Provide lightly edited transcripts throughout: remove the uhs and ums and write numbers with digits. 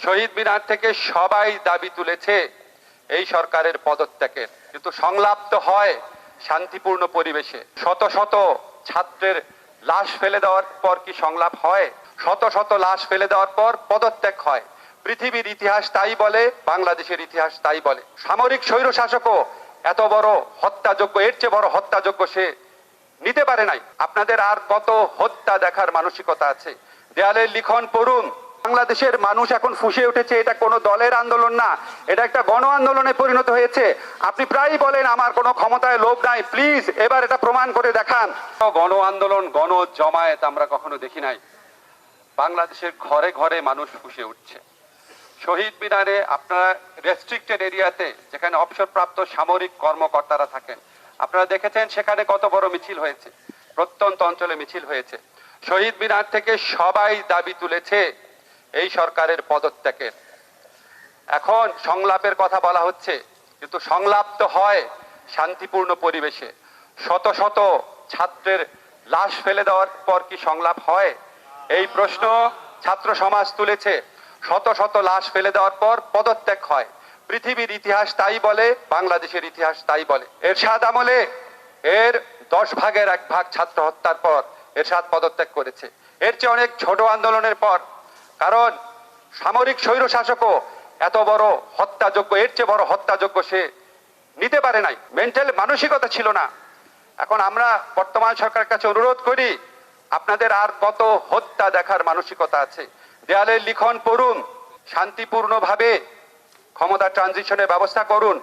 শহীদ মিনার থেকে সবাই দাবি তুলেছে এই সরকারের পদত্যাগের, কিন্তু সংলাপ হয় শান্তিপূর্ণ পরিবেশে। শত শত ছাত্রের লাশ ফেলে দেওয়ার পর কি সংলাপ হয়? শত শত লাশ ফেলে দেওয়ার পর পদত্যাগ হয়। পৃথিবীর ইতিহাস তাই বলে, বাংলাদেশের ইতিহাস তাই বলে। সামরিক স্বৈরশাসকও এত বড় হত্যাযোগ্য, এর চেয়ে বড় হত্যাযোগ্য সে নিতে পারে নাই। আপনাদের আর কত হত্যা দেখার মানসিকতা আছে? দেয়ালের লিখন পড়ুন। বাংলাদেশের মানুষ এখন ফুঁসে উঠেছে, এটা কোনো দলের আন্দোলন না, এটা একটা গণ আন্দোলনে পরিণত হয়েছে। আপনি প্রায়ই বলেন আমার কোনো ক্ষমতায় লোভ নাই, প্লিজ এবার এটা প্রমাণ করে দেখান। গণ আন্দোলন, গণ জমায়েত আমরা কখনো দেখি নাই। বাংলাদেশের ঘরে ঘরে মানুষ ফুঁসে উঠছে। শহীদ মিনারে আপনারা রেস্ট্রিক্টেড এরিয়াতে, যেখানে অবসরপ্রাপ্ত সামরিক কর্মকর্তারা থাকেন, আপনারা দেখেছেন সেখানে কত বড় মিছিল হয়েছে, প্রত্যন্ত অঞ্চলে মিছিল হয়েছে। শহীদ মিনার থেকে সবাই দাবি তুলেছে এই সরকারের পদত্যাগের। এখন সংলাপের কথা বলা হচ্ছে, কিন্তু সংলাপ হয় শান্তিপূর্ণ পরিবেশে। শত শত ছাত্রের লাশ ফেলে দেওয়ার পর কি সংলাপ হয়? এই প্রশ্ন ছাত্র সমাজ তুলেছে। শত শত লাশ ফেলে দেওয়ার পর পদত্যাগ হয়। পৃথিবীর ইতিহাস তাই বলে, বাংলাদেশের ইতিহাস তাই বলে। এরশাদ আমলে এর 10 ভাগের 1 ভাগ ছাত্র হত্যার পর এরশাদ পদত্যাগ করেছে। এর চেয়ে অনেক ছোট আন্দোলনের পর, কারণ সামরিক স্বৈরশাসকও এত বড় হত্যাযোগ্য, এর চেয়ে বড় হত্যাযোগ্য সে নিতে পারে নাই। মেন্টাল মানসিকতা ছিল না। এখন আমরা বর্তমান সরকারের কাছে অনুরোধ করি, আপনাদের আর কত হত্যা দেখার মানসিকতা আছে? দেয়ালের লিখন পড়ুন, শান্তিপূর্ণভাবে ক্ষমতা ট্রানজিশনের ব্যবস্থা করুন।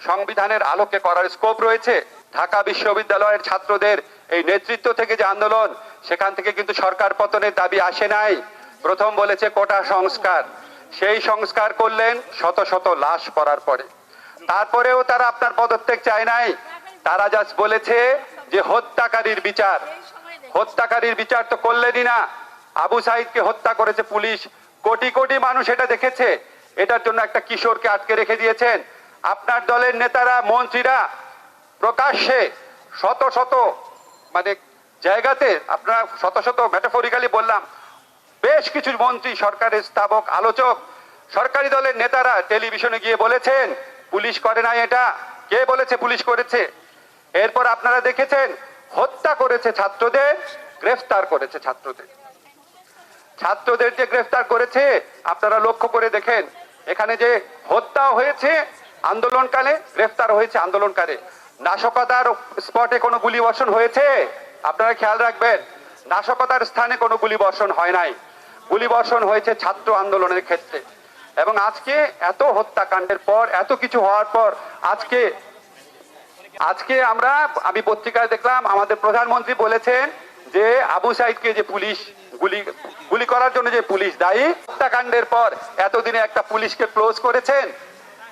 সংবিধানের আলোকে করার স্কোপ রয়েছে। ঢাকা বিশ্ববিদ্যালয়ের ছাত্রদের এই নেতৃত্ব থেকে যে আন্দোলন, সেখান থেকে কিন্তু সরকার পতনের দাবি আসে নাই। প্রথম বলেছে কোটা সংস্কার, সেই সংস্কার করলেন শত শত লাশ পড়ার পরে। তারপরেও তারা আপনার পদত্যাগ চায় নাই। তারা জাস্ট বলেছে যে হত্যাকারীর বিচার। হত্যাকারীর বিচার তো করলেনই না। আবু সাইদকে হত্যা করেছে পুলিশ, কোটি কোটি মানুষ এটা দেখেছে। এটার জন্য একটা কিশোরকে আটকে রেখে দিয়েছেন। আপনার দলের নেতারা, মন্ত্রীরা প্রকাশ্যে শত শত জায়গাতে, আপনারা শত শত মেটাফরিক্যালি বললাম, বেশ কিছু মন্ত্রী, সরকারের স্থাবক, আলোচক, সরকারি দলের নেতারা টেলিভিশনে গিয়ে বলেছেন পুলিশ করে নাই। এটা কে বলেছে পুলিশ করেছে? এরপর আপনারা দেখেছেন হত্যা করেছে ছাত্রদের, গ্রেফতার করেছে ছাত্রদের যে গ্রেফতার করেছে, আপনারা লক্ষ্য করে দেখেন। এখানে যে হত্যা হয়েছে আন্দোলনকালে, গ্রেফতার হয়েছে আন্দোলনকালে। নাশকতার স্পটে কোনো গুলি বর্ষণ হয়েছে? আপনারা খেয়াল রাখবেন, নাশকতার স্থানে কোনো গুলি বর্ষণ হয় নাই। গুলি বর্ষণ হয়েছে ছাত্র আন্দোলনের ক্ষেত্রে। এবং আজকে এত হত্যাকাণ্ডের পর, এত কিছু হওয়ার পর, আজকে আমি পত্রিকায় দেখলাম আমাদের প্রধানমন্ত্রী বলেছেন যে আবু সাইদকে যে পুলিশ গুলি করার জন্য যে পুলিশ দায়ী, হত্যাকাণ্ডের পর এতদিনে একটা পুলিশকে ক্লোজ করেছেন।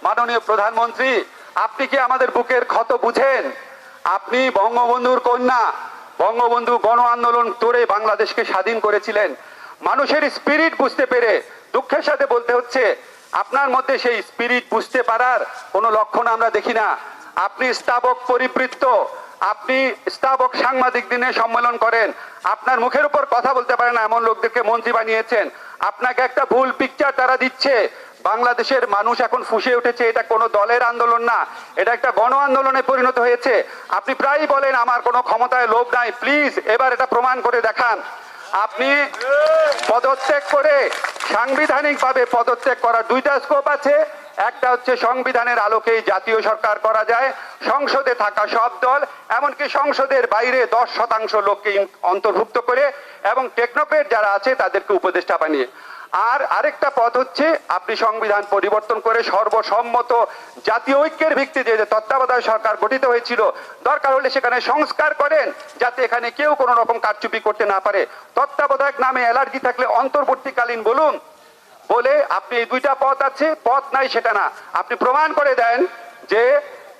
মাননীয় প্রধানমন্ত্রী, আপনি কি আমাদের বুকের ক্ষত বুঝেন? আপনি বঙ্গবন্ধুর কন্যা, বঙ্গবন্ধু গণ আন্দোলন করে বাংলাদেশকে স্বাধীন করেছিলেন। মানুষের স্পিরিট বুঝতে পেরে দুঃখের সাথে বলতে হচ্ছে, আপনার মধ্যে সেই স্পিরিট বুঝতে পারার কোনো লক্ষণ আমরা দেখি না। আপনি স্থাবক পরিবৃত্ত, আপনি স্থাবক সাংবাদিক দিনে সম্মেলন করেন, আপনার মুখের উপর কথা বলতে পারে না এমন লোকদেরকে মন্ত্রী বানিয়েছেন। আপনাকে একটা ভুল পিকচার তারা দিচ্ছে। বাংলাদেশের মানুষ এখন ফুঁসে উঠেছে, এটা কোনো দলের আন্দোলন না, এটা একটা গণ আন্দোলনে পরিণত হয়েছে। আপনি প্রায়ই বলেন আমার কোনো ক্ষমতায় লোভ নাই, প্লিজ এবার এটা প্রমাণ করে দেখান। আপনি পদত্যাগ করে, সাংবিধানিকভাবে পদত্যাগ করার 2টা স্কোপ আছে। একটা হচ্ছে সংবিধানের আলোকেই জাতীয় সরকার করা যায়, সংসদে থাকা সব দল, এমনকি সংসদের বাইরে 10% লোককে অন্তর্ভুক্ত করে, এবং টেকনোক্রেট যারা আছে তাদেরকে উপদেষ্টা বানিয়ে। আর আরেকটা পথ হচ্ছে আপনি সংবিধান পরিবর্তন করে সর্বসম্মত জাতীয় ঐক্যের ভিত্তিতে যে তত্ত্বাবধায়ক সরকার গঠিত হয়েছিল, দরকার হলে সেখানে সংস্কার করেন, যাতে এখানে কেউ কোনো রকম কারচুপি করতে না পারে। তত্ত্বাবধায়ক নামে অ্যালার্জি থাকলে অন্তর্বর্তীকালীন বলুন। বলে আপনি এই 2টা পথ আছে, পথ নাই সেটা না, আপনি প্রমাণ করে দেন যে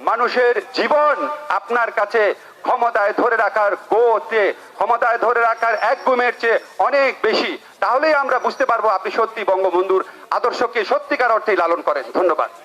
মানুষের জীবন আপনার কাছে ক্ষমতায় ধরে রাখার ক্ষমতায় ধরে রাখার 1 গুমের চেয়ে অনেক বেশি। তাহলেই আমরা বুঝতে পারবো আপনি সত্যি বঙ্গবন্ধুর আদর্শকে সত্যিকার অর্থেই লালন করেন। ধন্যবাদ।